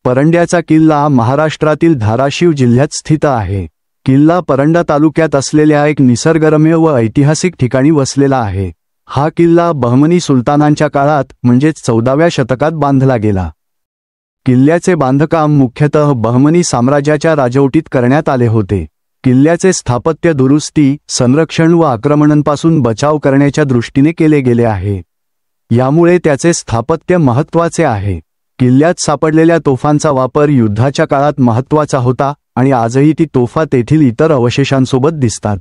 परंड्याचा किल्ला महाराष्ट्रातील धाराशिव जिल्ह्यात स्थित आहे. किल्ला परंडा तालुक्यात असलेल्या एक निसर्गरम्य व ऐतिहासिक ठिकाणी वसलेला आहे. हा किल्ला बहमनी सुलतानांच्या काळात म्हणजेच 14व्या शतकात बांधला गेला. किल्ल्याचे बांधकाम मुख्यतः बहमनी साम्राज्याच्या राजवटीत करण्यात आले होते. किल्ल्याचे स्थापत्य दुरुस्ती, संरक्षण व आक्रमणांपासून बचाव करण्याच्या दृष्टीने केले गेले आहे. यामुळे त्याचे स्थापत्य महत्त्वाचे आहे. किल्ल्यात सापडलेल्या तोफांचा वापर युद्धाच्या काळात महत्त्वाचा होता आणि आजही ती तोफा तेथील इतर अवशेषांसोबत दिसतात.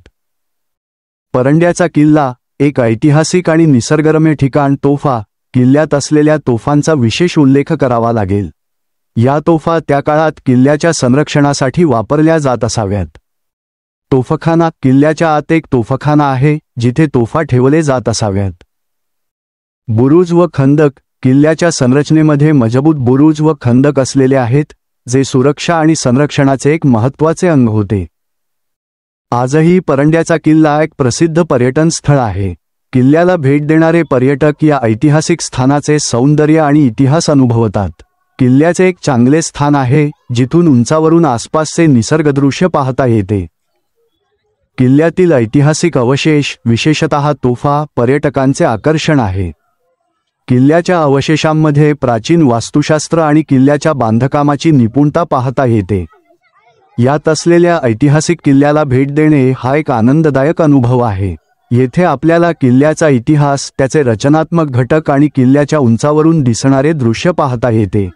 परंड्याचा किल्ला एक ऐतिहासिक आणि निसर्गरम्य ठिकाण. तोफा किल्ल्यात असलेल्या तोफांचा विशेष उल्लेख करावा लागेल. या तोफा त्या काळात किल्ल्याच्या संरक्षणासाठी वापरल्या जात असाव्यात. तोफखाना किल्ल्याच्या आत एक तोफखाना आहे जिथे तोफा ठेवले जात असाव्यात. बुरुज व खंदक किल्ल्याच्या संरचनेमध्ये मजबूत बुरुज व खंदक असलेले आहेत, जे सुरक्षा आणि संरक्षणाचे एक महत्त्वाचे अंग होते. आजही परंड्याचा किल्ला एक प्रसिद्ध पर्यटन स्थळ आहे. किल्ल्याला भेट देणारे पर्यटक या ऐतिहासिक स्थानाचे सौंदर्य आणि इतिहास अनुभवतात. किल्ल्याचे एक चांगले स्थान आहे जिथून उंचावरून आसपासचे निसर्गदृश्य पाहता येते. किल्ल्यातील ऐतिहासिक अवशेष, विशेषतः तोफा, पर्यटकांचे आकर्षण आहे. किल्ल्याच्या अवशेषांमध्ये प्राचीन वास्तुशास्त्र आणि किल्ल्याच्या बांधकामाची निपुणता पाहता येते. यात असलेल्या ऐतिहासिक किल्ल्याला भेट देणे हा एक आनंददायक अनुभव आहे. येथे आपल्याला किल्ल्याचा इतिहास, त्याचे रचनात्मक घटक आणि किल्ल्याच्या उंचावरून दिसणारे दृश्य पाहता येते.